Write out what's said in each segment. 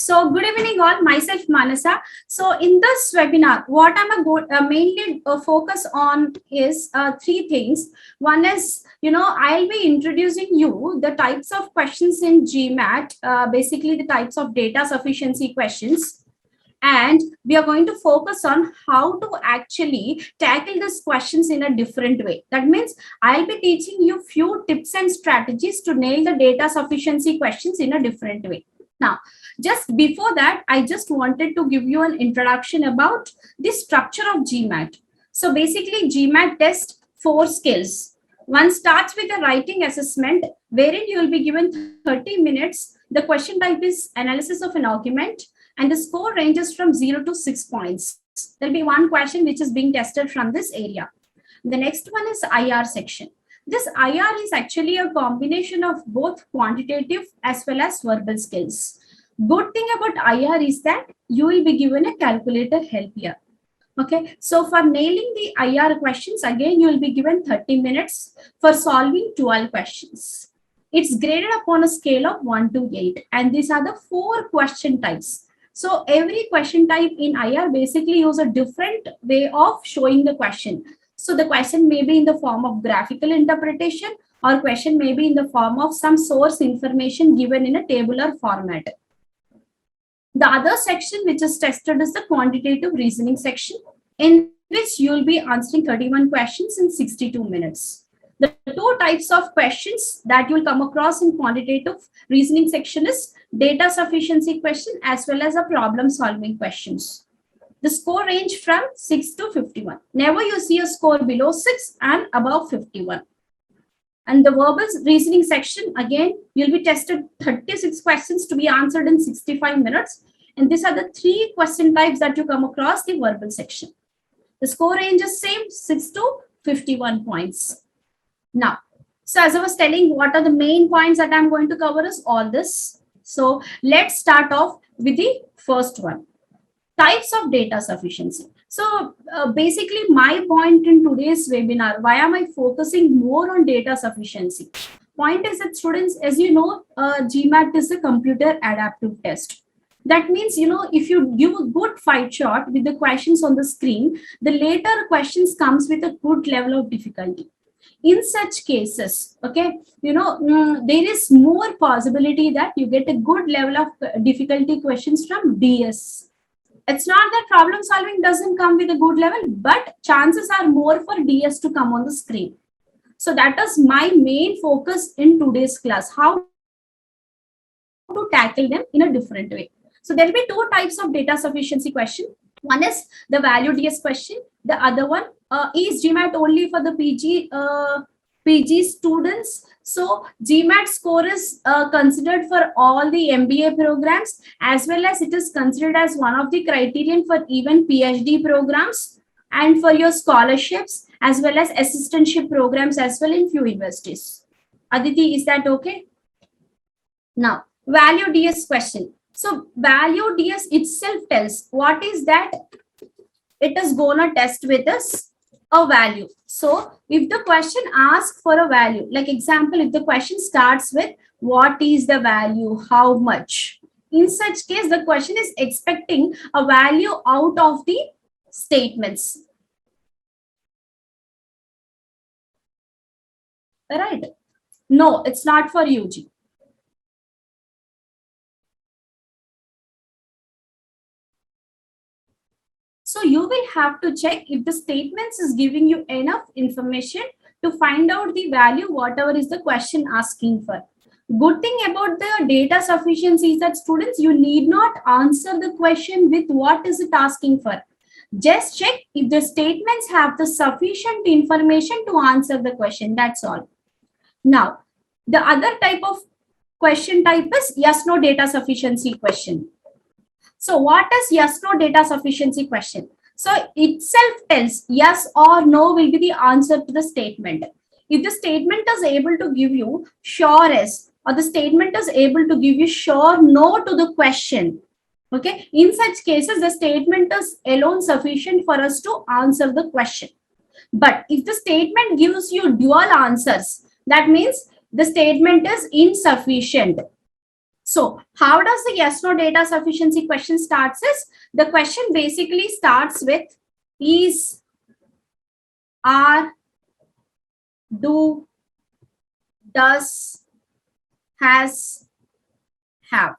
So good evening all, myself Manasa. So in this webinar, what I'm mainly focus on is three things. One is, I'll be introducing you the types of questions in GMAT, basically the types of data sufficiency questions. And we are going to focus on how to actually tackle these questions in a different way. That means I'll be teaching you few tips and strategies to nail the data sufficiency questions in a different way. Now, just before that, I just wanted to give you an introduction about the structure of GMAT. So basically, GMAT tests 4 skills. One starts with a writing assessment, wherein you will be given 30 minutes. The question type is analysis of an argument, and the score ranges from 0 to 6 points. There'll be one question which is being tested from this area. The next one is IR section. This IR is actually a combination of both quantitative as well as verbal skills. Good thing about IR is that you will be given a calculator help here. Okay, so for nailing the IR questions, again, you will be given 30 minutes for solving 12 questions. It's graded upon a scale of 1 to 8, and these are the 4 question types. So every question type in IR basically use a different way of showing the question. So the question may be in the form of graphical interpretation, or question may be in the form of some source information given in a tabular format. The other section which is tested is the quantitative reasoning section, in which you will be answering 31 questions in 62 minutes. The 2 types of questions that you will come across in quantitative reasoning section is data sufficiency question as well as a problem solving questions. The score range from 6 to 51. Never you see a score below 6 and above 51. And the verbal reasoning section, again, you'll be tested 36 questions to be answered in 65 minutes. And these are the 3 question types that you come across the verbal section. The score range is same, 6 to 51 points. Now, so as I was telling, what are the main points that I'm going to cover is all this. So let's start off with the first one. Types of data sufficiency. So basically my point in today's webinar, why am I focusing more on data sufficiency? Point is that students, as you know, GMAT is a computer adaptive test. That means, if you give a good fight shot with the questions on the screen, the later questions comes with a good level of difficulty. In such cases, okay, there is more possibility that you get a good level of difficulty questions from DS. It's not that problem solving doesn't come with a good level, but chances are more for DS to come on the screen. So that is my main focus in today's class, how to tackle them in a different way. So there will be 2 types of data sufficiency question. One is the value DS question. The other one is GMAT only for the PG students. So GMAT score is considered for all the MBA programs, as well as it is considered as one of the criterion for even PhD programs and for your scholarships, as well as assistantship programs as well in few universities. Aditi, is that okay? Now, value DS question. So value DS itself tells what is that it is gonna test with us a value. So if the question asks for a value, like example, if the question starts with what is the value, how much, in such case the question is expecting a value out of the statements. Right? No, it's not for UG. So you will have to check if the statements is giving you enough information to find out the value, whatever is the question asking for. Good thing about the data sufficiency is that students, you need not answer the question with what is it asking for. Just check if the statements have the sufficient information to answer the question. That's all. Now, the other type of question type is yes/no data sufficiency question. So what is yes/no data sufficiency question? So itself tells yes or no will be the answer to the statement. If the statement is able to give you sure yes, or the statement is able to give you sure no to the question, okay, in such cases, the statement is alone sufficient for us to answer the question. But if the statement gives you dual answers, that means the statement is insufficient. So how does the yes no data sufficiency question starts is, the question basically starts with is, are, do, does, has, have.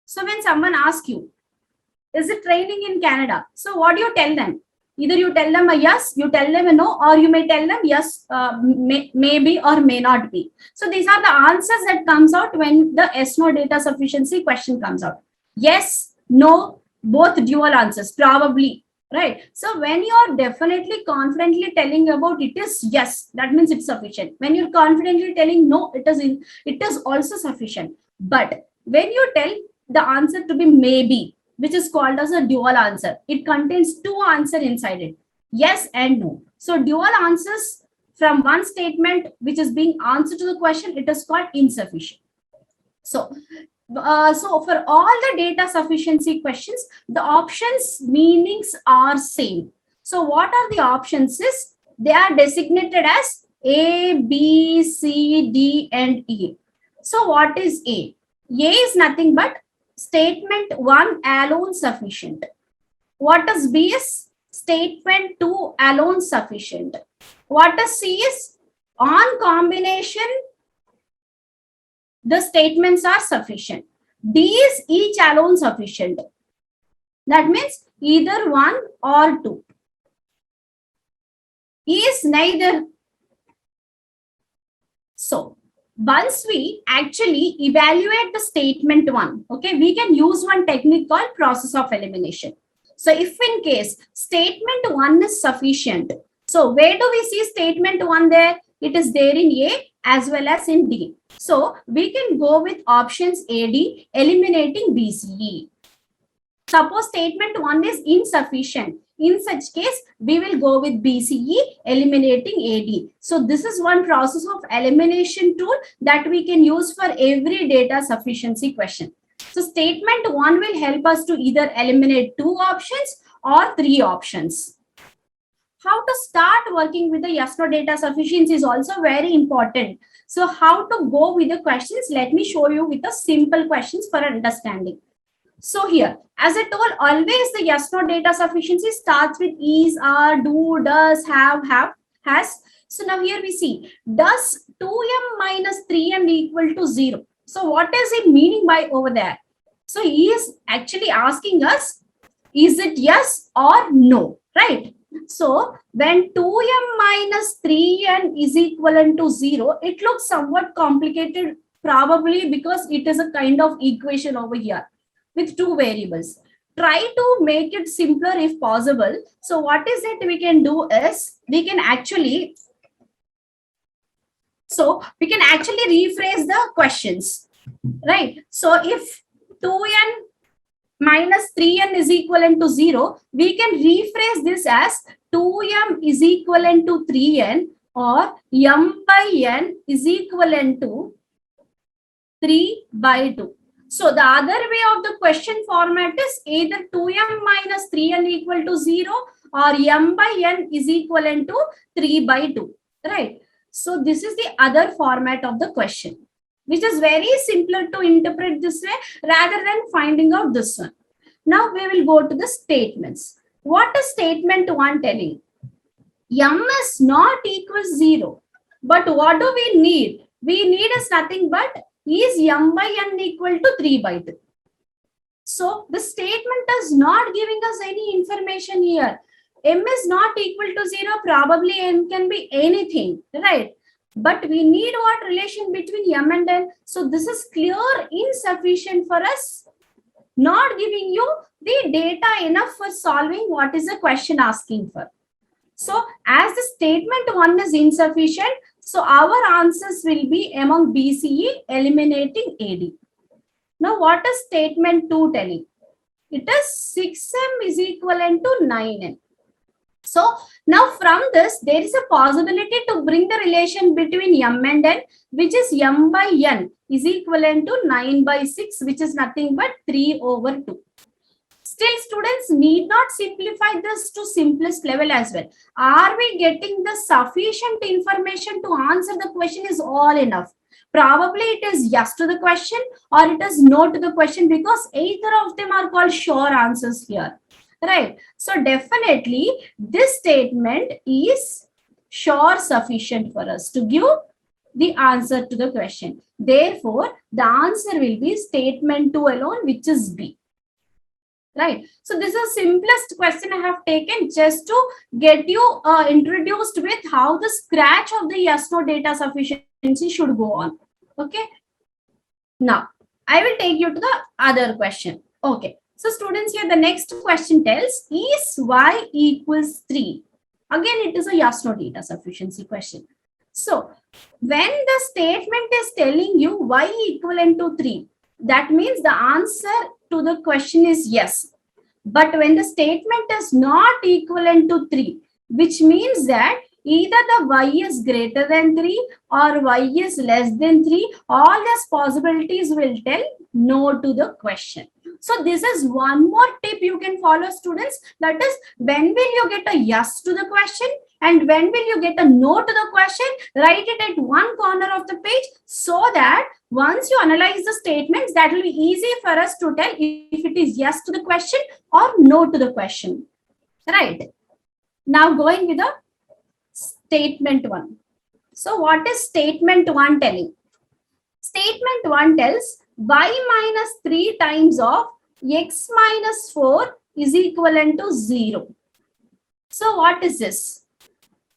So when someone asks you, is it raining in Canada? So what do you tell them? Either you tell them a yes, you tell them a no, or you may tell them yes, maybe or may not be. So these are the answers that comes out when the yes no data sufficiency question comes out. Yes, no, both dual answers, probably, right? So when you are definitely confidently telling about it is yes, that means it's sufficient. When you're confidently telling no, it is also sufficient. But when you tell the answer to be maybe, which is called as a dual answer, it contains two answers inside it, yes and no. So dual answers from one statement which is being answered to the question, it is called insufficient. So for all the data sufficiency questions, the options meanings are same. So what are the options is, they are designated as A, B, C, D, and E. So what is A? A is nothing but statement 1 alone sufficient. What is B is statement 2 alone sufficient. What is C is on combination the statements are sufficient. D is each alone sufficient. That means either 1 or 2. E is neither. So once we actually evaluate the statement 1, okay, we can use one technique called process of elimination. So if in case statement 1 is sufficient, so where do we see statement 1 there? It is there in A as well as in D. So we can go with options AD, eliminating BCE. Suppose statement 1 is insufficient. In such case, we will go with BCE, eliminating AD. So this is one process of elimination tool that we can use for every data sufficiency question. So statement 1 will help us to either eliminate 2 options or 3 options. How to start working with the yes no data sufficiency is also very important. So how to go with the questions? Let me show you with the simple questions for understanding. So here, as I told, always the yes no data sufficiency starts with is, are, do, does, have, has. So now here we see, does 2m minus 3m equal to 0? So what is it meaning by over there? So he is actually asking us, is it yes or no, right? So when 2m minus 3n is equivalent to 0, it looks somewhat complicated, probably because it is a kind of equation over here with 2 variables. Try to make it simpler if possible. So what is it we can do is, we can actually rephrase the questions, right? So if 2n minus 3n is equivalent to 0, we can rephrase this as 2m is equivalent to 3n, or m by n is equivalent to 3 by 2. So the other way of the question format is either 2m minus 3n equal to 0 or m by n is equivalent to 3 by 2, right? So this is the other format of the question, which is very simpler to interpret this way rather than finding out this one. Now we will go to the statements. What is statement 1 telling? M is not equal to 0. But what do we need? We need is nothing but is m by n equal to 3 by 2. So the statement is not giving us any information here. M is not equal to 0. Probably n can be anything, right? But we need what relation between m and n. So this is clear insufficient for us, not giving you the data enough for solving what is the question asking for. So as the statement 1 is insufficient, so our answers will be among BCE, eliminating AD. Now what is statement 2 telling? It is 6m is equivalent to 9n. So now from this, there is a possibility to bring the relation between m and n, which is m by n is equivalent to 9 by 6, which is nothing but 3 over 2. Still, students need not simplify this to simplest level as well. Are we getting the sufficient information to answer the question is all enough? Probably it is yes to the question or it is no to the question, because either of them are called sure answers here, right? So definitely this statement is sure sufficient for us to give the answer to the question. Therefore, the answer will be statement 2 alone, which is B. Right. So this is the simplest question I have taken just to get you introduced with how the scratch of the yes no data sufficiency should go on. Okay. Now, I will take you to the other question. Okay. So students, here the next question tells, is y equals 3? Again, it is a yes no data sufficiency question. So when the statement is telling you y equivalent to 3, that means the answer to the question is yes. But when the statement is not equivalent to 3, which means that either the y is greater than 3 or y is less than 3, all these possibilities will tell no to the question. So this is one more tip you can follow, students. That is, when will you get a yes to the question and when will you get a no to the question? Write it at one corner of the page, so that once you analyze the statements, that will be easy for us to tell if it is yes to the question or no to the question. Right. Now going with the statement 1. So what is statement 1 telling? Statement 1 tells y minus 3 times of x minus 4 is equivalent to 0. So what is this?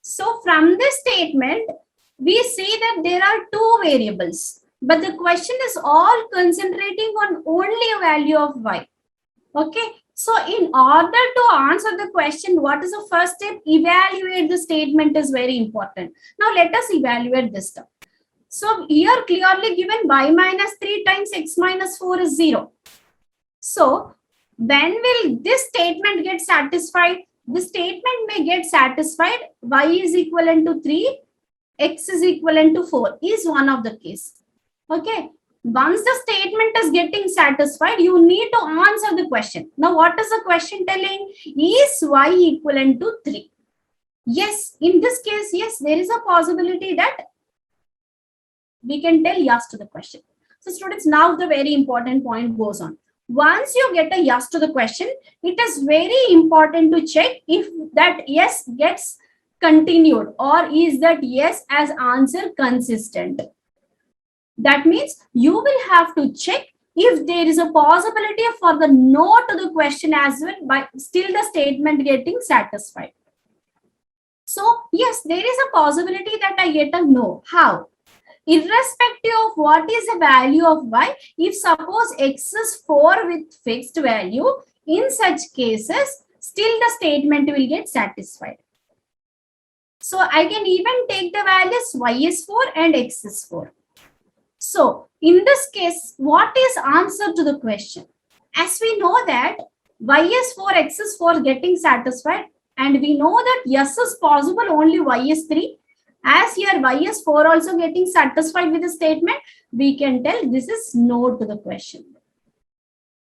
So from this statement, we see that there are two variables, but the question is all concentrating on only a value of y. Okay. So in order to answer the question, what is the first step? Evaluate the statement is very important. Now let us evaluate this stuff. So here clearly given y minus 3 times x minus 4 is 0. So when will this statement get satisfied? The statement may get satisfied y is equivalent to 3, x is equivalent to 4 is one of the case. Okay. Once the statement is getting satisfied, you need to answer the question. Now, what is the question telling? Is y equivalent to 3? Yes, in this case, yes, there is a possibility that we can tell yes to the question. So students, now the very important point goes on. Once you get a yes to the question, it is very important to check if that yes gets continued or is that yes as answer consistent. That means you will have to check if there is a possibility for the no to the question as well, by still the statement getting satisfied. So yes, there is a possibility that I get a no. How? Irrespective of what is the value of y, if suppose x is 4 with fixed value, in such cases, still the statement will get satisfied. So I can even take the values y is 4 and x is 4. So in this case, what is answer to the question? As we know that y is 4, x is 4 getting satisfied, and we know that yes is possible, only y is 3. As here y is 4 also getting satisfied with the statement, we can tell this is no to the question.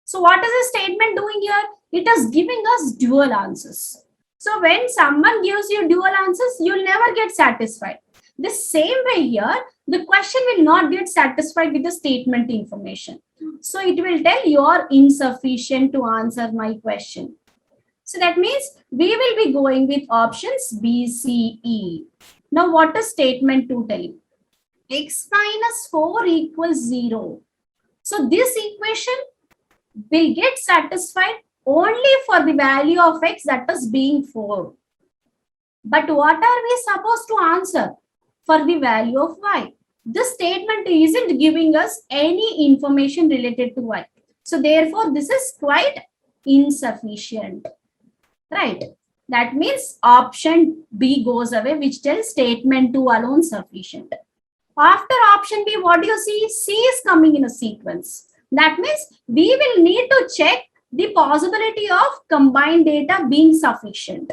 So what is the statement doing here? It is giving us dual answers. So when someone gives you dual answers, you'll never get satisfied. The same way here, the question will not get satisfied with the statement information. So it will tell you are insufficient to answer my question. So that means we will be going with options B, C, E. Now what is statement 2 telling? X minus 4 equals 0. So this equation will get satisfied only for the value of x, that is being 4. But what are we supposed to answer for the value of y? This statement isn't giving us any information related to y. So therefore, this is quite insufficient. Right? That means option B goes away, which tells statement 2 alone sufficient. After option B, what do you see? C is coming in a sequence. That means we will need to check the possibility of combined data being sufficient.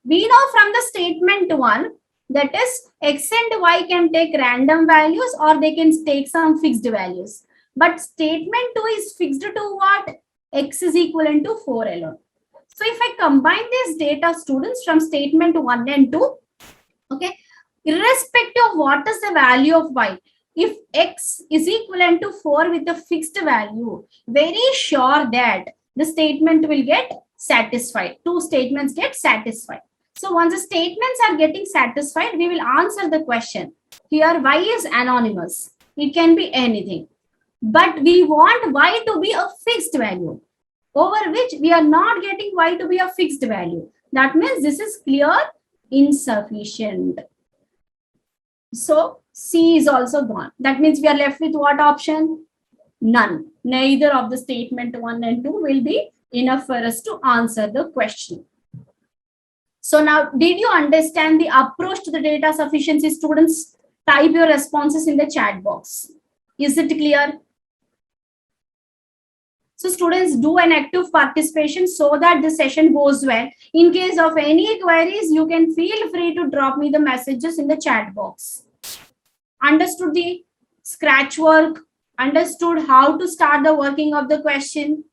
We know from the statement 1, that is x and y can take random values or they can take some fixed values. But statement 2 is fixed to what? X is equivalent to 4 alone. So if I combine these data, students, from statement 1 and 2, okay, irrespective of what is the value of y, if x is equivalent to 4 with a fixed value, very sure that the statement will get satisfied. Two statements get satisfied. So once the statements are getting satisfied, we will answer the question. Here y is anonymous. It can be anything. But we want y to be a fixed value, over which we are not getting y to be a fixed value. That means this is clear insufficient. So C is also gone. That means we are left with what option? None. Neither of the statement 1 and 2 will be enough for us to answer the question. So now, did you understand the approach to the data sufficiency, students? Type your responses in the chat box. Is it clear? So students, do an active participation so that the session goes well. In case of any queries, you can feel free to drop me the messages in the chat box. Understood the scratch work? Understood how to start the working of the question?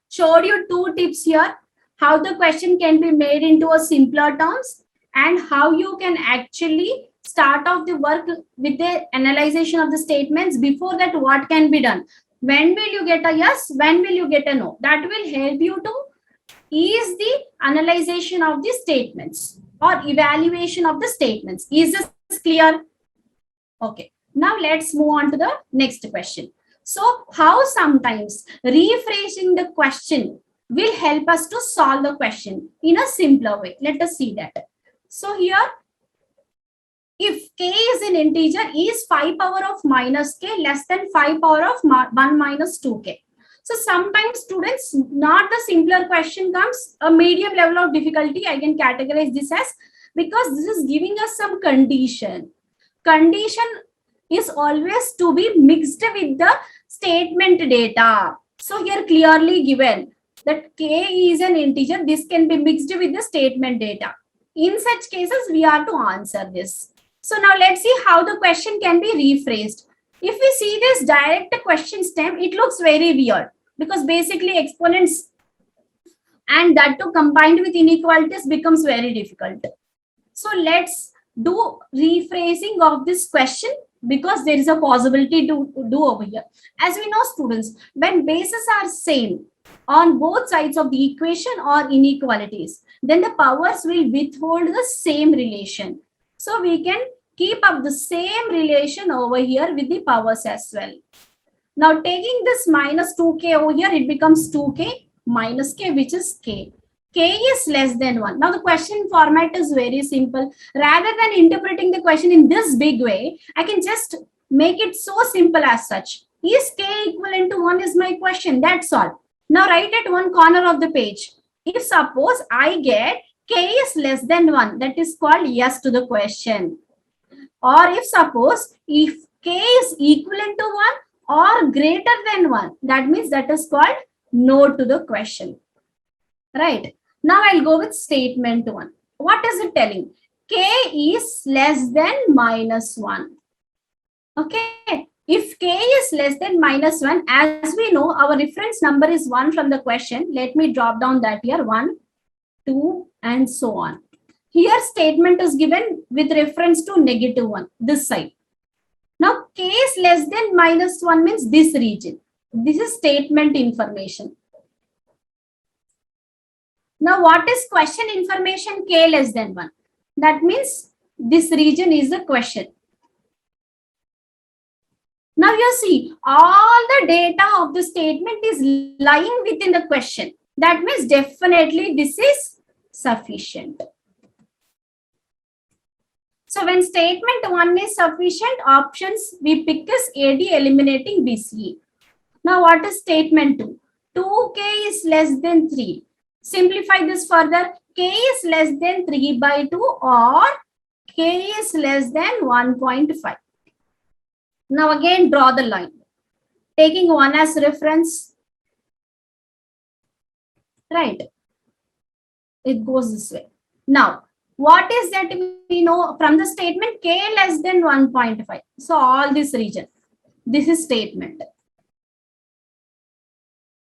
Showed you two tips here. How the question can be made into a simpler terms and how you can actually start off the work with the analyzation of the statements. Before that, what can be done? When will you get a yes? When will you get a no? That will help you to ease the analyzation of the statements or evaluation of the statements. Is this clear? Okay. Now let's move on to the next question. So how sometimes rephrasing the question will help us to solve the question in a simpler way. Let us see that. So here, if k is an integer, is 5 power of minus k less than 5 power of 1 minus 2k? So sometimes students, not the simpler question comes, a medium level of difficulty, I can categorize this as, because this is giving us some condition. Condition is always to be mixed with the statement data. So here clearly given that k is an integer, this can be mixed with the statement data. In such cases, we are to answer this. So now let's see how the question can be rephrased. If we see this direct question stem, it looks very weird because basically exponents and that too combined with inequalities becomes very difficult. So let's do rephrasing of this question because there is a possibility to do over here. As we know, students, when bases are same on both sides of the equation or inequalities, then the powers will withhold the same relation. So we can keep up the same relation over here with the powers as well. Now taking this minus 2k over here, it becomes 2k minus k, which is k. K is less than 1. Now the question format is very simple. Rather than interpreting the question in this big way, I can just make it so simple as such. Is k equivalent to 1 is my question. That's all. Now write at one corner of the page. If suppose I get k is less than 1, that is called yes to the question. Or if suppose if k is equivalent to 1 or greater than 1, that means that is called no to the question. Right. Now I'll go with statement 1. What is it telling? K is less than minus 1. Okay. If k is less than minus 1, as we know, our reference number is 1 from the question. Let me drop down that here. 1, 2, and so on. Here statement is given with reference to negative 1, this side. Now k is less than minus 1 means this region. This is statement information. Now what is question information? K less than 1. That means this region is the question. Now you see all the data of the statement is lying within the question. That means definitely this is sufficient. So when statement 1 is sufficient, options we pick is AD eliminating BCE. Now what is statement 2? 2k is less than 3. Simplify this further. K is less than 3 by 2 or k is less than 1.5. Now again draw the line. Taking 1 as reference. Right. It goes this way. Now, what is that we know from the statement? K less than 1.5. So all this region. This is statement.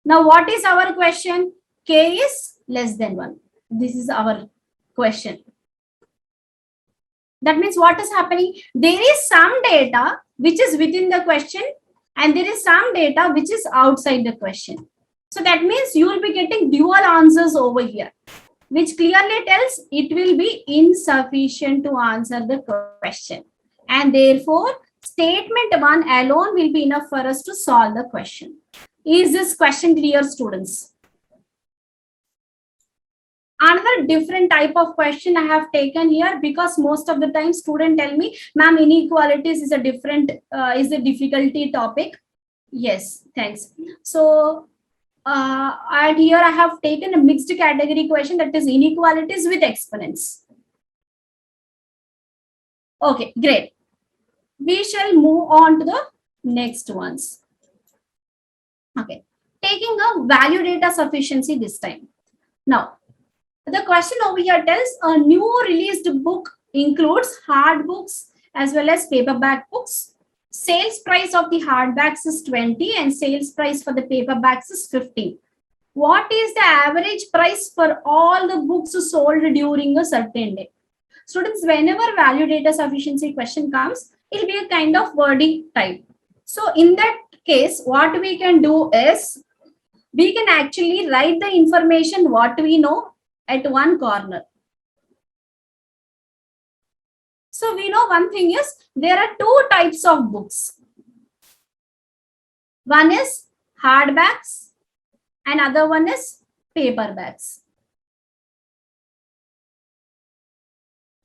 Now what is our question? K is less than 1. This is our question. That means what is happening? There is some data which is within the question and there is some data which is outside the question. So that means you will be getting dual answers over here, which clearly tells it will be insufficient to answer the question. And therefore, statement 1 alone will be enough for us to solve the question. Is this question clear, students? Another different type of question I have taken here, because most of the time students tell me, ma'am, inequalities is a difficulty topic. Yes, thanks. So, and here I have taken a mixed category question, that is inequalities with exponents. Okay, great. We shall move on to the next ones. Okay, taking a value data sufficiency this time. Now, the question over here tells a new released book includes hard books as well as paperback books. Sales price of the hardbacks is 20 and sales price for the paperbacks is 15. What is the average price for all the books sold during a certain day? Students, whenever value data sufficiency question comes, it will be a kind of wording type. So in that case, what we can do is, we can actually write the information what we know at one corner. So we know one thing is, there are two types of books. One is hardbacks and other one is paperbacks.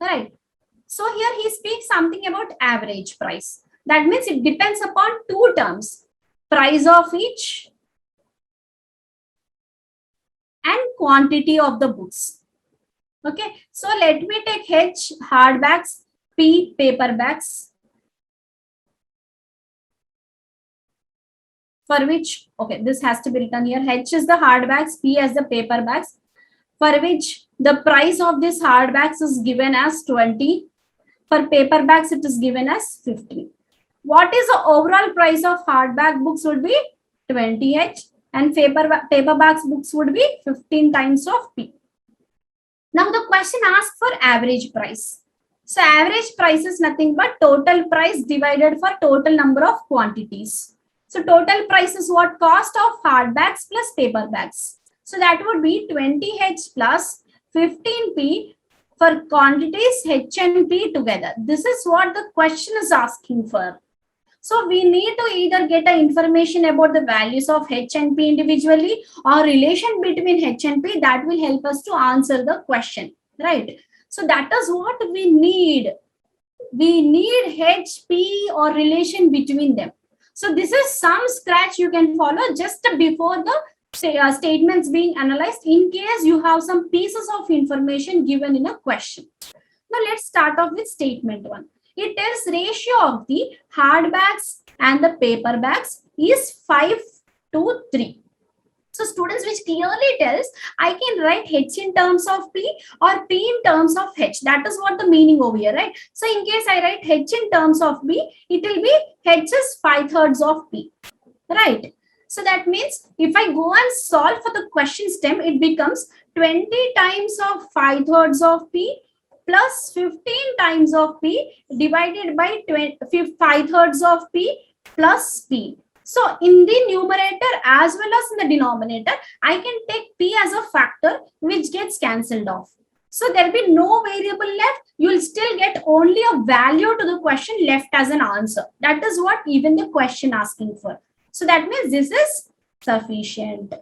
Right. So here he speaks something about average price. That means it depends upon two terms, price of each and quantity of the books. Okay, so let me take H hardbacks, P paperbacks, for which, okay, this has to be written here. H is the hardbacks, P as the paperbacks, for which the price of this hardbacks is given as 20. For paperbacks, it is given as 50. What is the overall price of hardback books would be 20H and paperbacks books would be 15 times of P. Now the question asks for average price. So average price is nothing but total price divided for total number of quantities. So total price is what? Cost of hardbacks plus paperbacks. So that would be 20H plus 15P for quantities H and P together. This is what the question is asking for. So we need to either get the information about the values of H and P individually or relation between H and P that will help us to answer the question, right? So that is what we need. We need H, P or relation between them. So this is some scratch you can follow just before the statements being analyzed in case you have some pieces of information given in a question. Now let's start off with statement 1. It tells ratio of the hardbacks and the paperbacks is 5 to 3. So students, which clearly tells I can write H in terms of P or P in terms of H. That is what the meaning over here, right? So in case I write H in terms of P, it will be H is 5/3 of P, right? So that means if I go and solve for the question stem, it becomes 20 times of 5/3 of P plus 15 times of P divided by 5/3 of P plus P. So in the numerator as well as in the denominator, I can take P as a factor which gets cancelled off. So there will be no variable left. You will still get only a value to the question left as an answer. That is what even the question asking for. So that means this is sufficient.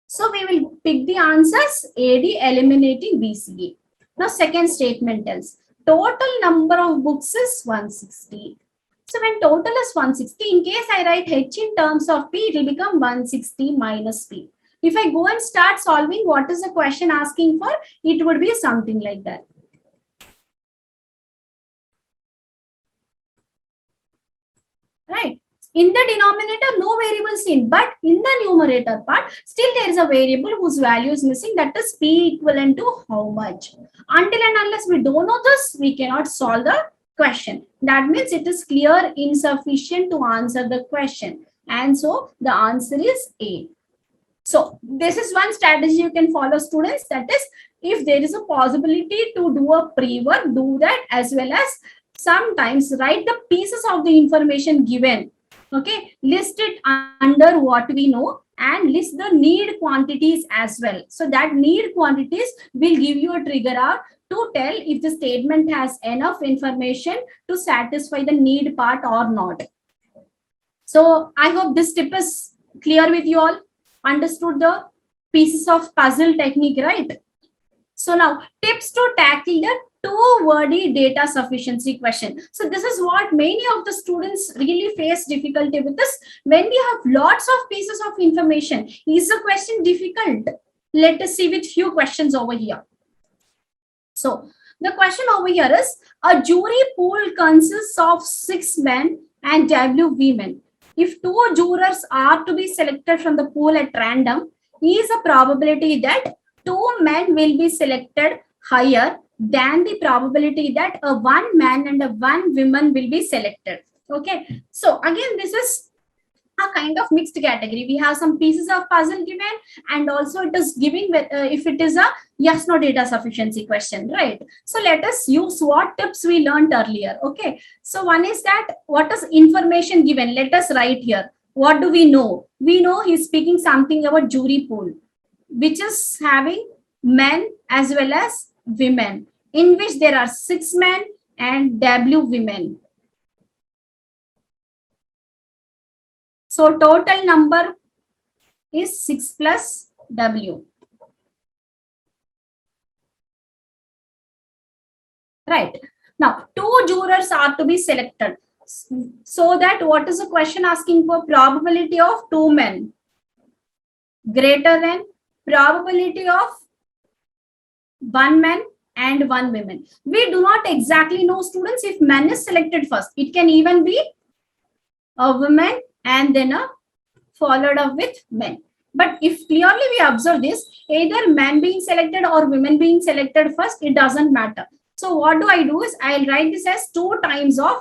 So we will pick the answers AD eliminating BCA. Now second statement tells total number of books is 160. So when total is 160, in case I write H in terms of P, it will become 160 minus P. If I go and start solving what is the question asking for, it would be something like that. Right. In the denominator, no variable seen, but in the numerator part, still there is a variable whose value is missing, that is P equivalent to how much. Until and unless we don't know this, we cannot solve the question. That means it is clear insufficient to answer the question. And so the answer is A. So this is one strategy you can follow, students. That is, if there is a possibility to do a pre-work, do that, as well as sometimes write the pieces of the information given. Okay, list it under what we know and list the need quantities as well. So that need quantities will give you a trigger out to tell if the statement has enough information to satisfy the need part or not. So I hope this tip is clear with you all. Understood the pieces of puzzle technique, right? So now tips to tackle the two-wordy data sufficiency question. So this is what many of the students really face difficulty with this. When we have lots of pieces of information, is the question difficult? Let us see with few questions over here. So the question over here is, a jury pool consists of 6 men and W women. If 2 jurors are to be selected from the pool at random, is a probability that 2 men will be selected higher than the probability that a 1 man and a 1 woman will be selected. Okay. So again, this is a kind of mixed category. We have some pieces of puzzle given, and also it is giving if it is a yes no data sufficiency question, right? So let us use what tips we learned earlier. Okay, so one is that what is information given, let us write here. What do we know? We know he's speaking something about jury pool, which is having men as well as women, in which there are 6 men and W women. So total number is 6 plus W. Right. Now, 2 jurors are to be selected. So that what is the question asking for? Probability of 2 men greater than probability of 1 man and 1 woman. We do not exactly know, students, if man is selected first. It can even be a woman and then a followed up with men. But if clearly we observe this, either man being selected or women being selected first, it doesn't matter. So what do I do is I'll write this as 2 times of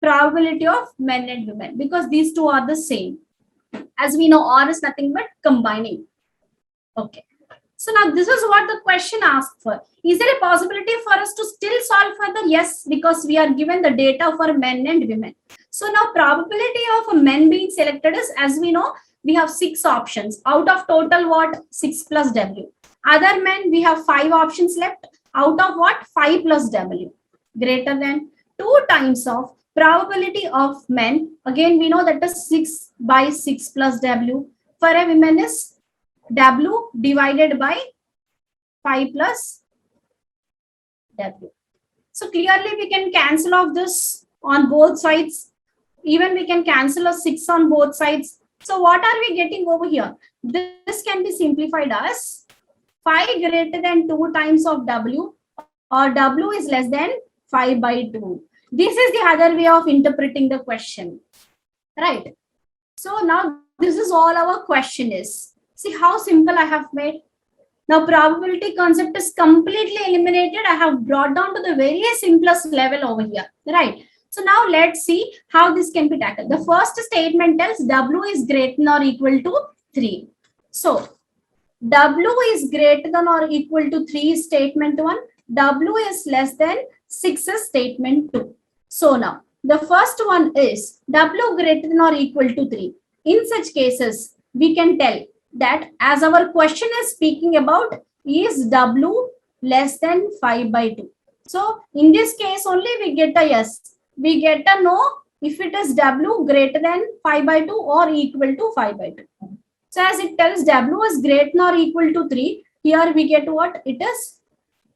probability of men and women, because these two are the same. As we know, OR is nothing but combining. Okay. So now this is what the question asked for. Is there a possibility for us to still solve further? Yes, because we are given the data for men and women. So now probability of a men being selected is, as we know, we have 6 options. Out of total what? 6 plus W. Other men, we have 5 options left. Out of what? 5 plus W. Greater than 2 times of probability of men. Again, we know that is 6 by 6 plus W. For a woman is W divided by 5 plus W. So clearly we can cancel off this on both sides. Even we can cancel a 6 on both sides. So what are we getting over here? This can be simplified as 5 greater than 2 times of W, or W is less than 5 by 2. This is the other way of interpreting the question, right? So now this is all our question is. See how simple I have made. Now probability concept is completely eliminated. I have brought down to the very simplest level over here, right? So now let's see how this can be tackled. The first statement tells W is greater than or equal to 3. So W is greater than or equal to 3 is statement 1. W is less than 6 is statement 2. So now the first one is W greater than or equal to 3. In such cases, we can tell that as our question is speaking about, is W less than 5 by 2. So in this case only we get a yes. We get a no if it is W greater than 5 by 2 or equal to 5 by 2. So as it tells W is greater than or equal to 3, here we get what? It is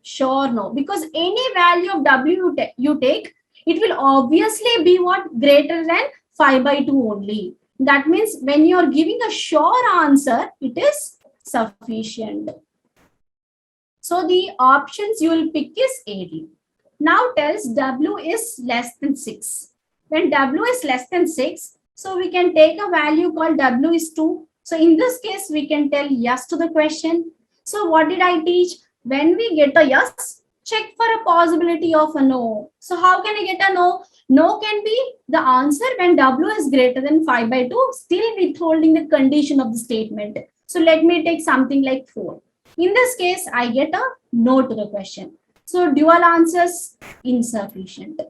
sure no. Because any value of W you take, it will obviously be what? Greater than 5 by 2 only. That means when you are giving a sure answer, it is sufficient. So the options you will pick is AD. Now tells W is less than 6. When W is less than 6, so we can take a value called W is 2. So in this case, we can tell yes to the question. So what did I teach? When we get a yes, check for a possibility of a no. So how can I get a no? No can be the answer when W is greater than 5 by 2, still withholding the condition of the statement. So let me take something like 4. In this case, I get a no to the question. So dual answers insufficient.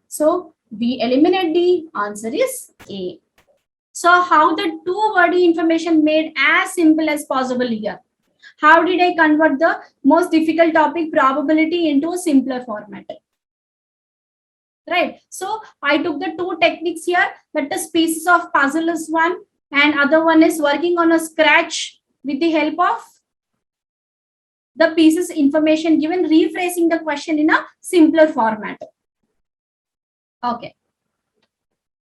So we eliminate D, answer is A. So how the two wordy information made as simple as possible here. How did I convert the most difficult topic probability into a simpler format? Right. So I took the two techniques here, that is pieces of puzzle is one and other one is working on a scratch with the help of the pieces information given, rephrasing the question in a simpler format. Okay.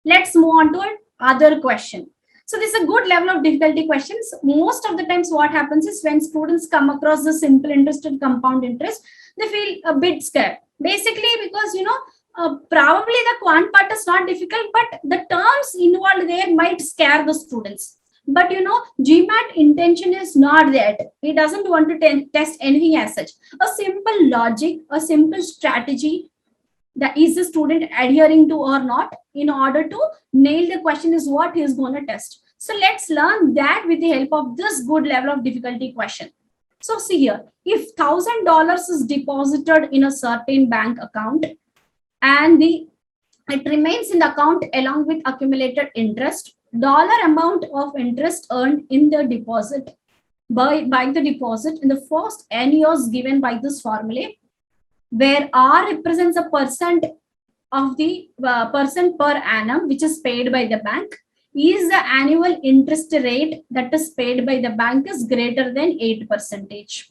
Let's move on to another question. So this is a good level of difficulty questions. Most of the times what happens is when students come across the simple interest and compound interest, they feel a bit scared. Basically because, probably the quant part is not difficult, but the terms involved there might scare the students. But GMAT intention is not that. It doesn't want to test anything as such. A simple logic, a simple strategy, that is the student adhering to or not, in order to nail the question is what he is going to test. So let's learn that with the help of this good level of difficulty question. So see here, if $1,000 is deposited in a certain bank account and it remains in the account along with accumulated interest, dollar amount of interest earned in the deposit by the deposit in the first n years given by this formula, where R represents a percent of the percent per annum which is paid by the bank, is the annual interest rate that is paid by the bank is greater than 8%.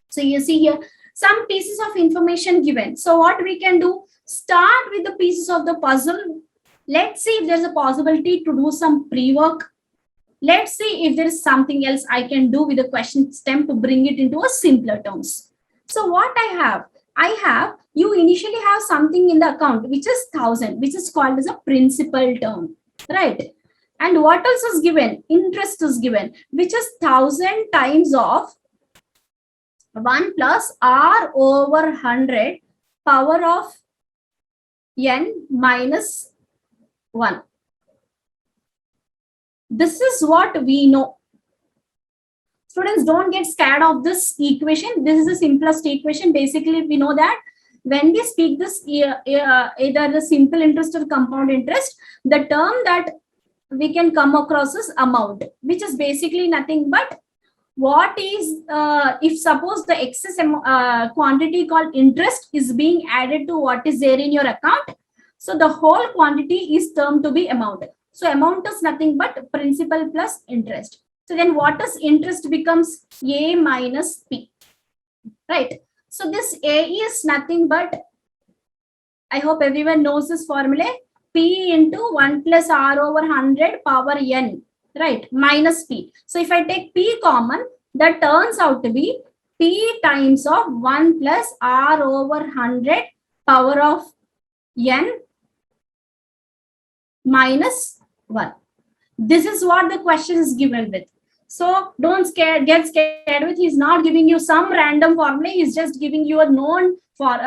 So you see here some pieces of information given. So what we can do, start with the pieces of the puzzle. Let's see if there's a possibility to do some pre-work. Let's see if there is something else I can do with the question stem to bring it into a simpler terms. So what I have, you initially have something in the account which is 1,000, which is called as a principal term, right? And what else is given? Interest is given, which is 1,000 times of 1 plus R over 100 power of n minus 1. This is what we know. Students, don't get scared of this equation. This is the simplest equation. Basically, we know that when we speak this either the simple interest or compound interest, the term that we can come across is amount, which is basically nothing but what is, if suppose the excess quantity called interest is being added to what is there in your account. So the whole quantity is termed to be amount. So amount is nothing but principal plus interest. So then what is interest becomes A minus P, right? So this A is nothing but, I hope everyone knows this formula, P into 1 plus R over 100 power N, right? Minus P. So if I take P common, that turns out to be P times of 1 plus R over 100 power of N minus 1. This is what the question is given with. So don't get scared with, he's not giving you some random formula, he's just giving you a known for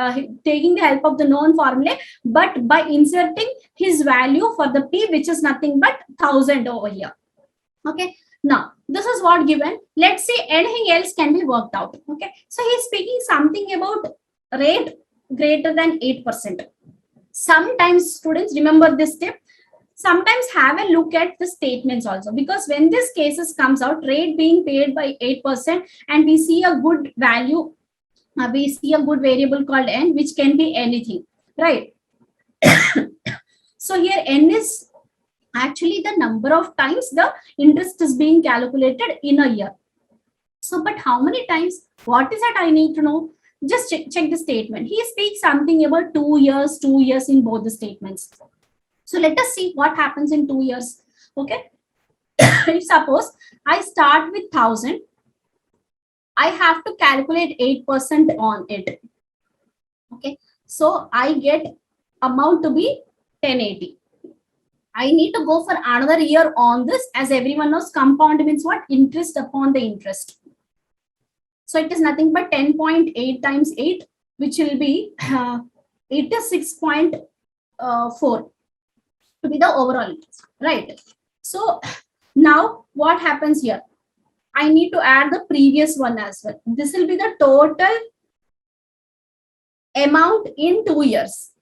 taking the help of the known formula, but by inserting his value for the P, which is nothing but 1,000 over here. Okay, now this is what given. Let's see anything else can be worked out. Okay, so he's speaking something about rate greater than 8%. Sometimes students, remember this tip, sometimes have a look at the statements also, because when this cases comes out, rate being paid by 8% and we see a good value, we see a good variable called n, which can be anything, right? So here n is actually the number of times the interest is being calculated in a year. So but how many times, what is that I need to know? Just check the statement. He speaks something about 2 years in both the statements. So let us see what happens in 2 years. Okay. If suppose I start with 1,000, I have to calculate 8% on it. Okay. So I get amount to be 1080. I need to go for another year on this, as everyone knows compound means what? Interest upon the interest. So it is nothing but 10.8 times 8, which will be 86.8 4 to be the overall interest, right? So now what happens here? I need to add the previous one as well. This will be the total amount in 2 years,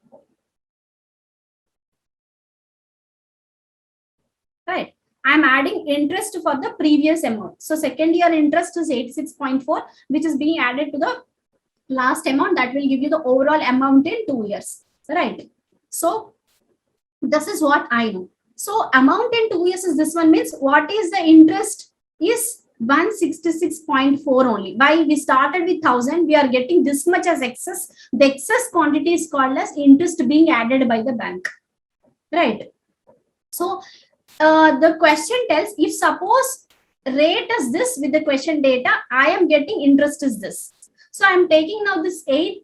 right? I'm adding interest for the previous amount. So second year interest is 86.4, which is being added to the last amount. That will give you the overall amount in 2 years, right? So this is what I know. So amount in 2 years is this one, means what is the interest is 166.4 only. Why? We started with 1000, we are getting this much as excess. The excess quantity is called as interest being added by the bank, right? So the question tells, if suppose rate is this with the question data, I am getting interest is this. So I'm taking now this 8%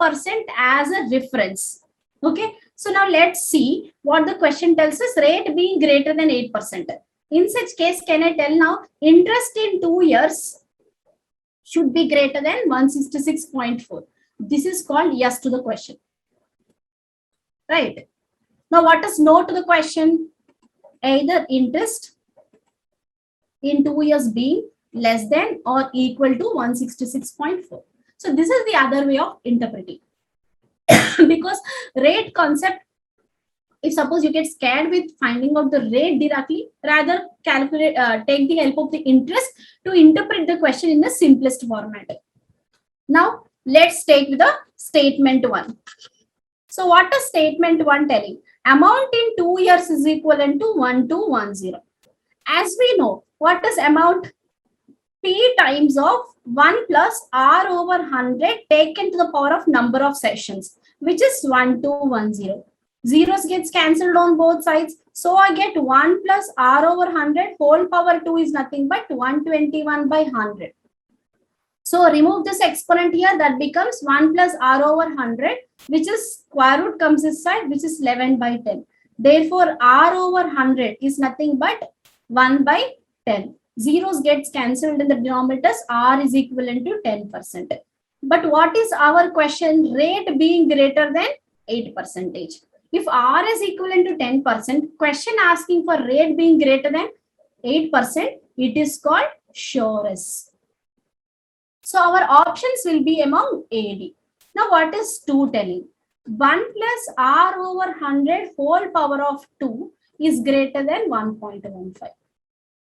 as a reference. Okay, so now let's see what the question tells us, rate being greater than 8%. In such case, can I tell now interest in 2 years should be greater than 166.4. This is called yes to the question, right? Now what is no to the question? Either interest in 2 years being less than or equal to 166.4. So this is the other way of interpreting. Because rate concept, if suppose you get scared with finding out the rate directly, rather calculate, take the help of the interest to interpret the question in the simplest format. Now let's take the statement 1. So what is statement 1 telling? Amount in 2 years is equivalent to 1210. As we know, what is amount? P times of 1 plus R over 100 taken to the power of number of sessions, which is 1210. Zeros gets cancelled on both sides. So I get 1 plus R over 100 whole power 2 is nothing but 121 by 100. So remove this exponent here, that becomes 1 plus R over 100, which is square root comes this side, which is 11 by 10. Therefore, R over 100 is nothing but 1 by 10. Zeros gets cancelled in the denominators. R is equivalent to 10%. But what is our question? Rate being greater than 8%. If R is equivalent to 10%, question asking for rate being greater than 8%, it is called surest. So our options will be among AD. Now what is 2 telling? 1 plus R over 100 whole power of 2 is greater than 1.15.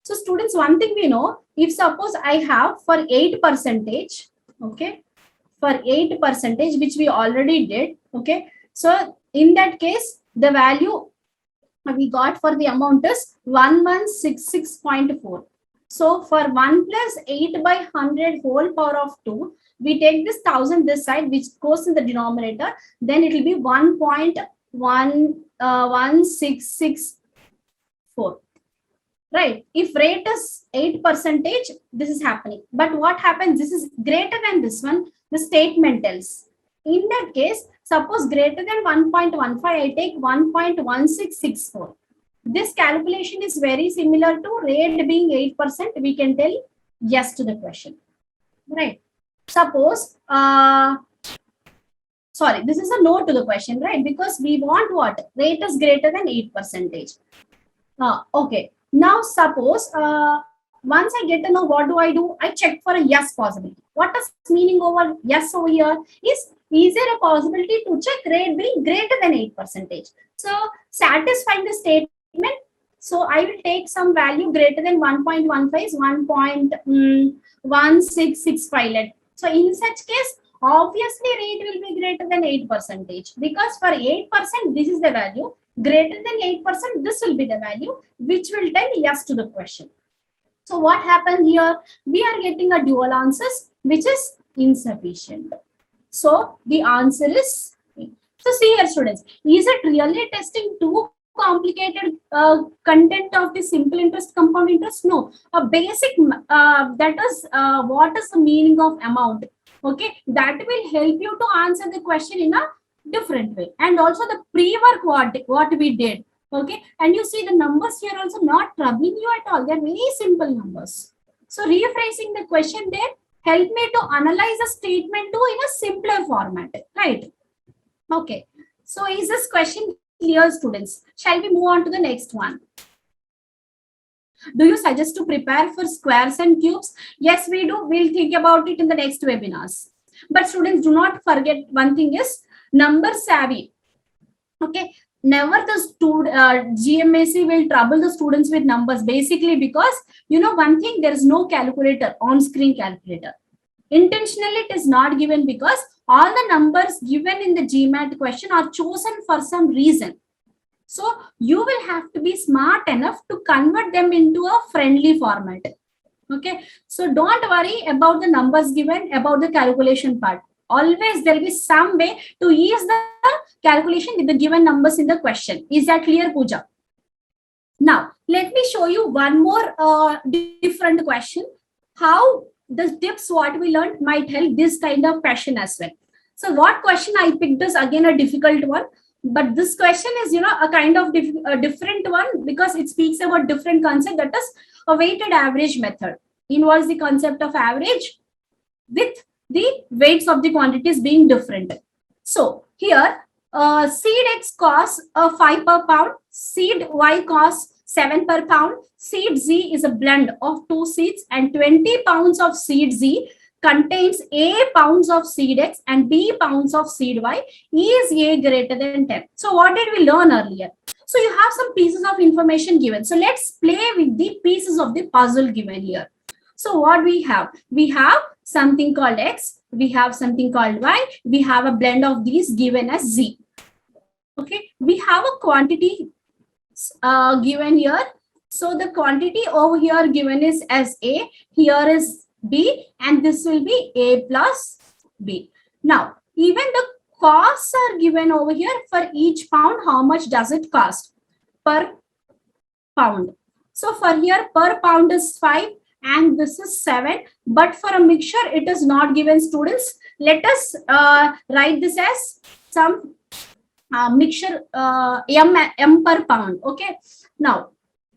So students, one thing we know, if suppose I have for 8%, okay, for 8%, which we already did, okay. So in that case, the value we got for the amount is 1166.4. So for 1 plus 8 by 100 whole power of 2, we take this 1000 this side, which goes in the denominator, then it will be 1.1664. Right? If rate is 8%, this is happening. But what happens? This is greater than this one, the statement tells. In that case, suppose greater than 1.15, I take 1.1664. This calculation is very similar to rate being 8%. We can tell yes to the question. Right? Suppose, sorry, this is a no to the question, right? Because we want what? Rate is greater than 8%. Okay. Now suppose, once I get to know, what do? I check for a yes possibility. What is meaning over yes over here? Is there a possibility to check rate being greater than 8%? So satisfying the statement. So I will take some value greater than 1.15 is 1.1665. So in such case, obviously rate will be greater than 8%, because for 8%, this is the value. Greater than 8%, this will be the value, which will tell yes to the question. So what happened here? We are getting a dual answers, which is insufficient. So the answer is, so see here students, is it really testing too complicated content of the simple interest, compound interest? No, a basic, that is what is the meaning of amount. Okay, that will help you to answer the question in a different way. And also the pre-work what we did. Okay, and you see the numbers here also not troubling you at all. They're very simple numbers. So rephrasing the question there help me to analyze the statement too in a simpler format, right? Okay, so is this question clear, students? Shall we move on to the next one? Do you suggest to prepare for squares and cubes? Yes, we do. We'll think about it in the next webinars. But students, do not forget one thing is number savvy. Okay, never the GMAC will trouble the students with numbers, basically because one thing, there is no calculator, on-screen calculator. Intentionally it is not given because all the numbers given in the GMAT question are chosen for some reason. So you will have to be smart enough to convert them into a friendly format. Okay, so don't worry about the numbers given, about the calculation part. Always there will be some way to ease the calculation with the given numbers in the question. Is that clear, Pooja? Now, let me show you one more different question. How the tips what we learned might help this kind of question as well. So what question I picked is again a difficult one. But this question is, a kind of different one because it speaks about different concept, that is a weighted average method. Involves the concept of average with the weights of the quantities being different. So here, seed X costs 5 per pound, seed Y costs 7 per pound, seed Z is a blend of 2 seeds, and 20 pounds of seed Z contains A pounds of seed X and B pounds of seed Y. Is A greater than 10? So what did we learn earlier? So you have some pieces of information given. So let's play with the pieces of the puzzle given here. So what we have? We have something called X, we have something called Y, we have a blend of these given as Z. Okay, we have a quantity given here. So the quantity over here given is as A, here is B, and this will be A plus B. Now, even the costs are given over here for each pound. How much does it cost per pound? So for here, per pound is 5 and this is 7. But for a mixture, it is not given, students. Let us write this as some mixture M per pound. Okay. Now,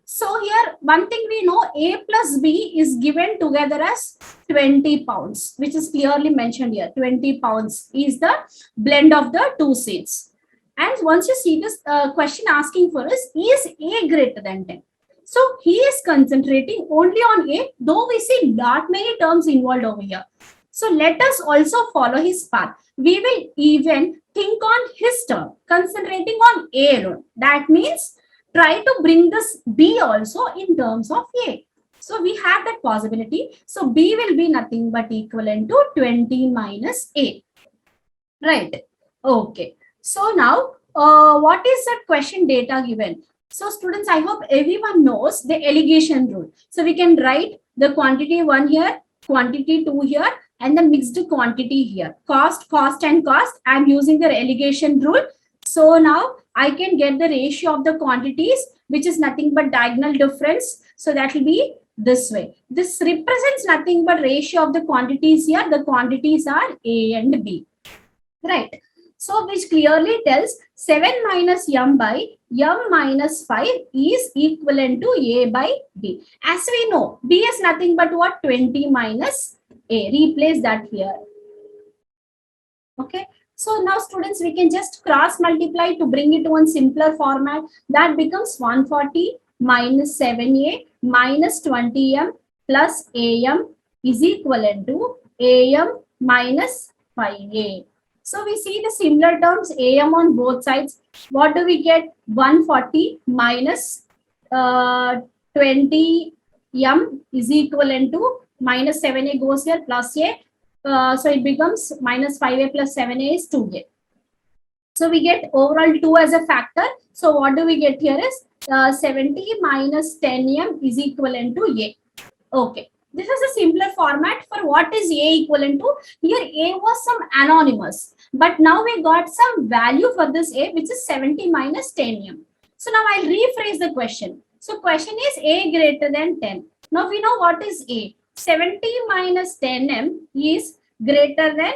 so here one thing we know, A plus B is given together as 20 pounds, which is clearly mentioned here. 20 pounds is the blend of the two seeds. And once you see this question asking for us, is A greater than 10? So he is concentrating only on A, though we see not many terms involved over here. So let us also follow his path. We will even think on his term, concentrating on A alone. That means try to bring this B also in terms of A. So we have that possibility. So B will be nothing but equivalent to 20 minus A. Right. Okay. So now, what is that question data given? So students, I hope everyone knows the alligation rule. So we can write the quantity 1 here, quantity 2 here, and the mixed quantity here. Cost, cost, and cost. I'm using the alligation rule. So now I can get the ratio of the quantities, which is nothing but diagonal difference. So that will be this way. This represents nothing but ratio of the quantities here. The quantities are A and B. Right. So which clearly tells 7 minus M by M minus 5 is equivalent to A by B. As we know, B is nothing but what? 20 minus A. Replace that here. Okay. So now students, we can just cross multiply to bring it to one simpler format. That becomes 140 minus 7A minus 20M plus AM is equivalent to AM minus 5A. So we see the similar terms AM on both sides. What do we get? 140 minus 20M is equivalent to minus 7A goes here plus A. So it becomes minus 5A plus 7A is 2A. So we get overall 2 as a factor. So what do we get here is 70 minus 10M is equivalent to A. Okay. This is a simpler format for what is A equivalent to. Here A was some anonymous, but now we got some value for this A, which is 70 minus 10M. So now I'll rephrase the question. So question is A greater than 10. Now we know what is A. 70 minus 10M is greater than,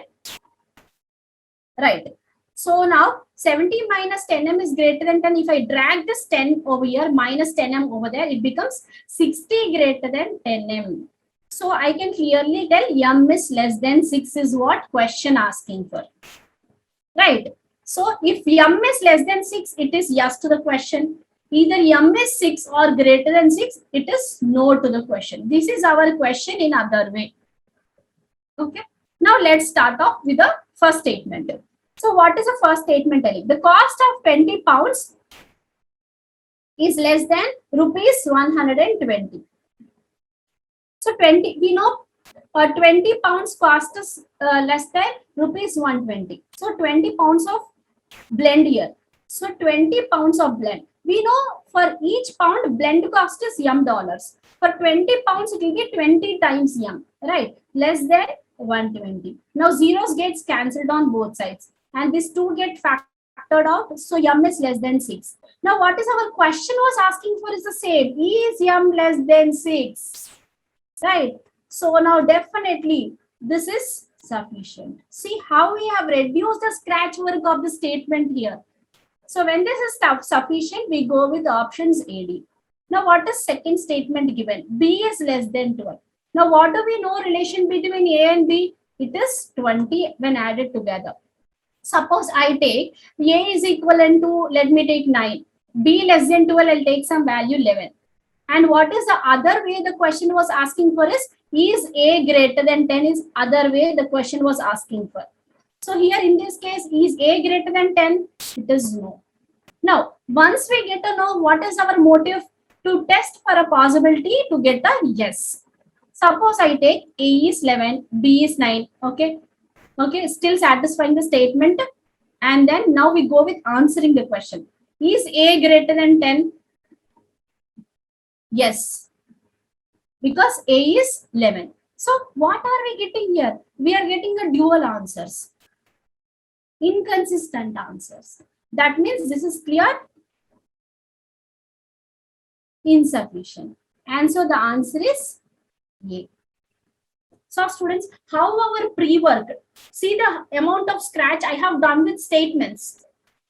right. So now 70 minus 10M is greater than 10. If I drag this 10 over here, minus 10M over there, it becomes 60 greater than 10M. So I can clearly tell M is less than 6 is what question asking for. Right. So if yum is less than 6, it is yes to the question. Either yum is 6 or greater than 6, it is no to the question. This is our question in other way. Okay. Now let's start off with the first statement. So what is the first statement telling? The cost of 20 pounds is less than rupees 120. So 20, we know 20 pounds cost us less than rupees 120. So 20 pounds of blend here. So 20 pounds of blend. We know for each pound blend cost is yum dollars. For 20 pounds, it will be 20 times yum, right? Less than 120. Now zeros gets cancelled on both sides. And these two get factored out. So yum is less than 6. Now what is our question was asking for is the same. Is yum less than 6? Right? So now definitely this is sufficient. See how we have reduced the scratch work of the statement here. So when this is sufficient, we go with options AD. Now what is second statement given? B is less than 12. Now what do we know relation between A and B? It is 20 when added together. Suppose I take A is equivalent to, let me take 9. B less than 12, I'll take some value 11. And what is the other way the question was asking for is A greater than 10 is other way the question was asking for. So here in this case, is A greater than 10? It is no. Now, once we get to know what is our motive to test for a possibility to get a yes. Suppose I take A is 11, B is 9. Okay. Okay. Still satisfying the statement. And then now we go with answering the question. Is A greater than 10? Yes, because A is 11. So what are we getting here? We are getting a dual answers, inconsistent answers. That means this is clear, insufficient. And so the answer is A. So students, how our pre-work? See the amount of scratch I have done with statements.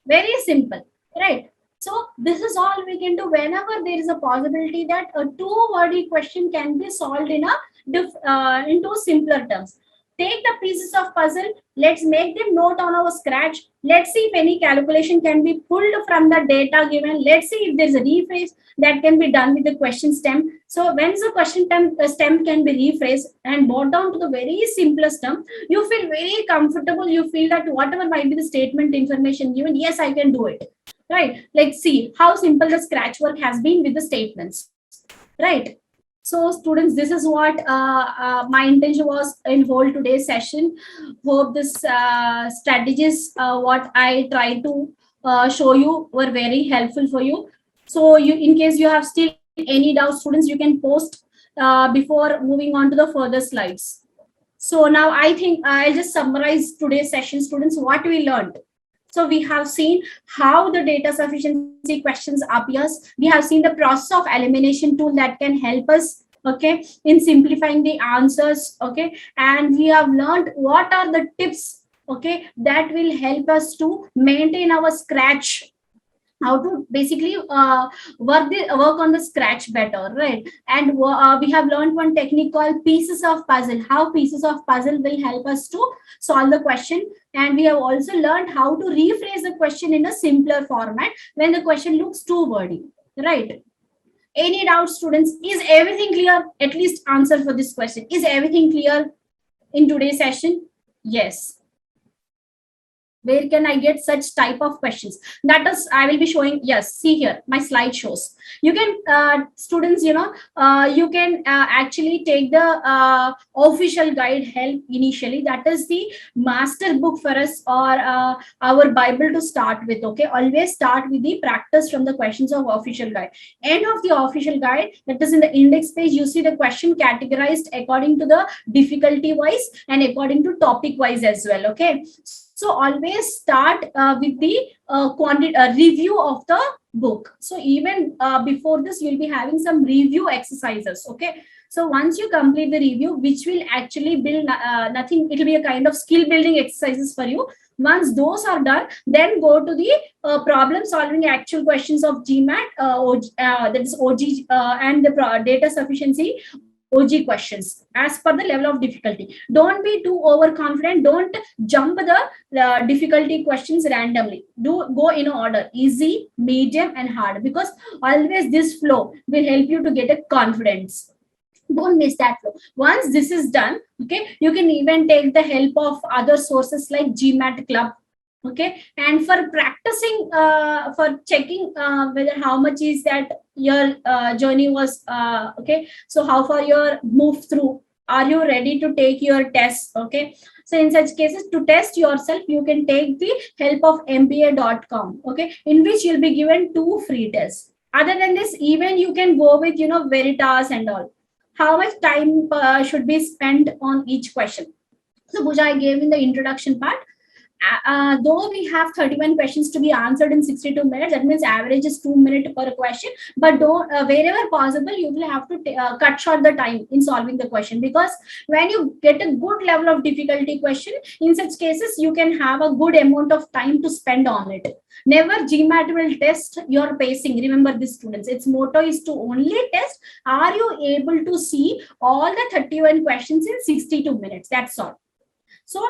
Very simple, right? So this is all we can do whenever there is a possibility that a two-wordy question can be solved in into simpler terms. Take the pieces of puzzle. Let's make them note on our scratch. Let's see if any calculation can be pulled from the data given. Let's see if there's a rephrase that can be done with the question stem. So when the question stem can be rephrased and brought down to the very simplest term, you feel very comfortable. You feel that whatever might be the statement information given, yes, I can do it. Right? Like see how simple the scratch work has been with the statements. Right? So students, this is what my intention was in whole today's session. Hope this strategies what I try to show you were very helpful for you. So you, in case you have still any doubts, students, you can post before moving on to the further slides. So now I think I'll just summarize today's session, students, what we learned. So we have seen how the data sufficiency questions appears. We have seen the process of elimination tool that can help us, okay, in simplifying the answers, okay. And we have learned what are the tips, okay, that will help us to maintain our scratch, how to basically work on the scratch better, right? And we have learned one technique called pieces of puzzle, how pieces of puzzle will help us to solve the question. And we have also learned how to rephrase the question in a simpler format when the question looks too wordy, right? Any doubts, students? Is everything clear? At least answer for this question. Is everything clear in today's session? Yes. Where can I get such type of questions? That is, I will be showing. Yes, see here, my slide shows. You can, students, you can actually take the official guide help initially. That is the master book for us, or our Bible to start with. Okay, always start with the practice from the questions of official guide. End of the official guide, that is in the index page, you see the question categorized according to the difficulty wise and according to topic wise as well. Okay. So always start with the review of the book. So even before this, you'll be having some review exercises. Okay. So once you complete the review, which will actually build nothing, it will be a kind of skill building exercises for you. Once those are done, then go to the problem solving actual questions of GMAT, that is OG, and the data sufficiency OG questions as per the level of difficulty. Don't be too overconfident. Don't jump the difficulty questions randomly. Do go in order: easy, medium, and hard. Because always this flow will help you to get a confidence. Don't miss that flow. Once this is done, okay, you can even take the help of other sources like GMAT Club. Okay, and for practicing, for checking whether how much is that your journey was, okay, so how far you're moved through, are you ready to take your test? Okay, so in such cases, to test yourself, you can take the help of mba.com, okay, in which you'll be given 2 free tests. Other than this, even you can go with, Veritas and all. How much time should be spent on each question? So Pooja, I gave in the introduction part. Though we have 31 questions to be answered in 62 minutes, that means average is 2 minutes per question. But don't, wherever possible, you will have to cut short the time in solving the question, because when you get a good level of difficulty question, in such cases, you can have a good amount of time to spend on it. Never GMAT will test your pacing. Remember this, students. Its motto is to only test, are you able to see all the 31 questions in 62 minutes? That's all. So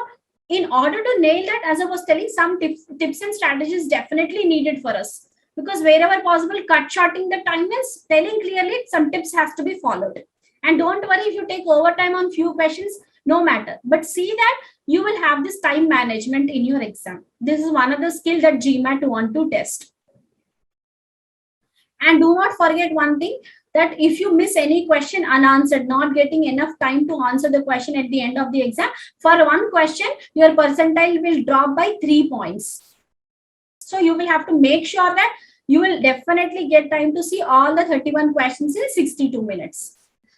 in order to nail that, as I was telling, some tips and strategies definitely needed for us, because wherever possible, cut shorting the time means telling clearly some tips has to be followed. And don't worry if you take overtime on few questions, no matter. But see that you will have this time management in your exam. This is one of the skill that GMAT want to test. And do not forget one thing, that if you miss any question unanswered, not getting enough time to answer the question at the end of the exam, for one question, your percentile will drop by 3 points. So you will have to make sure that you will definitely get time to see all the 31 questions in 62 minutes.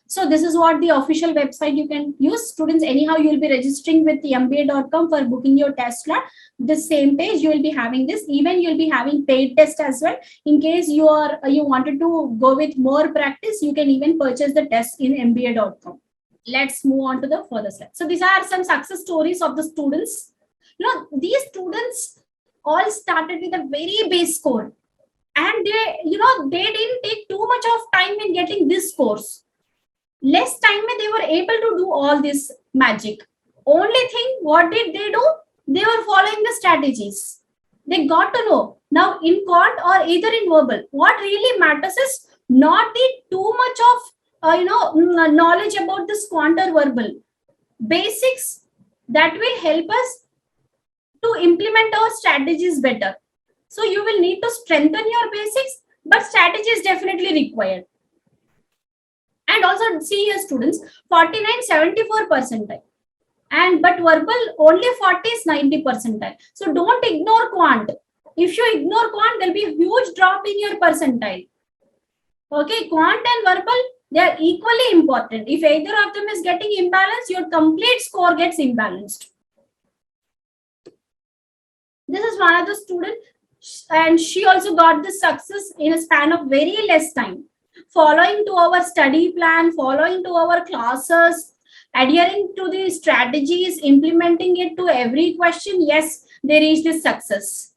So this is what the official website you can use. Students, anyhow, you will be registering with mba.com for booking your test slot. The same page, you will be having this. Even you'll be having paid test as well. In case you wanted to go with more practice, you can even purchase the test in mba.com. Let's move on to the further slide. So these are some success stories of the students. These students all started with a very base score. And they didn't take too much of time in getting this scores. Less time they were able to do all this magic. Only thing, what did they do? They were following the strategies. They got to know. Now in quant or either in verbal, what really matters is not the too much of knowledge about this quant or verbal. Basics that will help us to implement our strategies better. So you will need to strengthen your basics, but strategy is definitely required. And also see here, students, 49, 74 percentile. But verbal only 40 is 90 percentile. So don't ignore quant. If you ignore quant, there'll be a huge drop in your percentile. Okay, quant and verbal, they are equally important. If either of them is getting imbalanced, your complete score gets imbalanced. This is one of the students, and she also got this success in a span of very less time. Following to our study plan, following to our classes, adhering to the strategies, implementing it to every question, yes, they reach this success.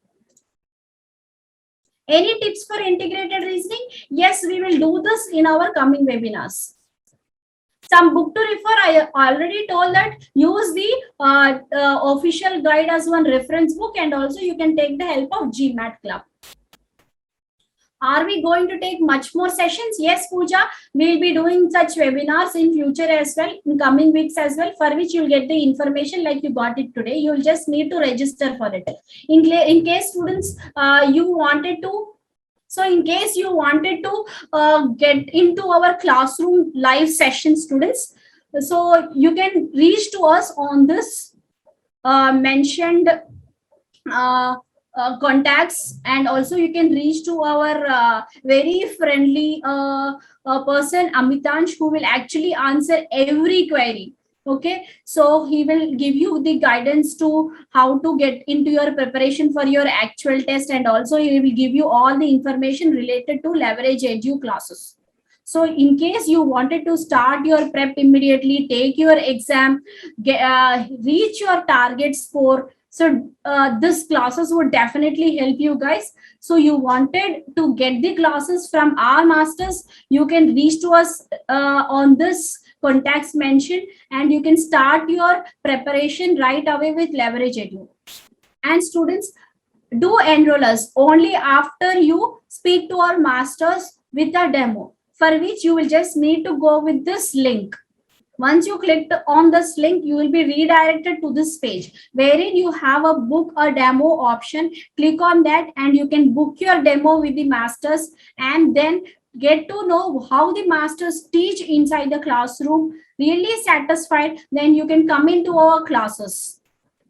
Any tips for integrated reasoning? Yes, we will do this in our coming webinars. Some book to refer, I already told that use the official guide as one reference book, and also you can take the help of GMAT Club. Are we going to take much more sessions? Yes, Pooja, we'll be doing such webinars in future as well, in coming weeks as well, for which you'll get the information like you got it today. You'll just need to register for it. In case students, you wanted to, so in case you wanted to get into our classroom live session, students, so you can reach to us on this mentioned contacts, and also you can reach to our very friendly person Amitansh, who will actually answer every query. Okay, so he will give you the guidance to how to get into your preparation for your actual test, and also he will give you all the information related to Leverage Edu classes. So in case you wanted to start your prep immediately, take your exam, reach your target score, so this classes would definitely help you guys. So you wanted to get the classes from our masters, you can reach to us on this contacts mentioned, and you can start your preparation right away with Leverage Edu. And students, do enroll us only after you speak to our masters with a demo, for which you will just need to go with this link. Once you click on this link, you will be redirected to this page wherein you have a book a demo option. Click on that and you can book your demo with the masters, and then get to know how the masters teach inside the classroom. Really satisfied, then you can come into our classes,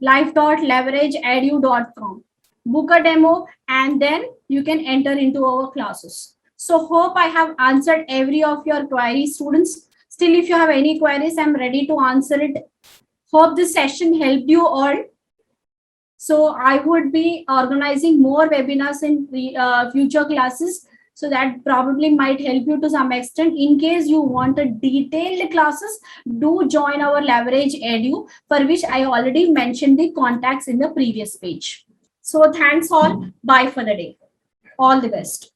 life.leverageedu.com, book a demo, and then you can enter into our classes. So hope I have answered every of your queries, students. Still, if you have any queries, I'm ready to answer it. Hope this session helped you all. So I would be organizing more webinars in future classes, so that probably might help you to some extent. In case you want a detailed classes, do join our Leverage Edu, for which I already mentioned the contacts in the previous page. So thanks all. Bye for the day. All the best.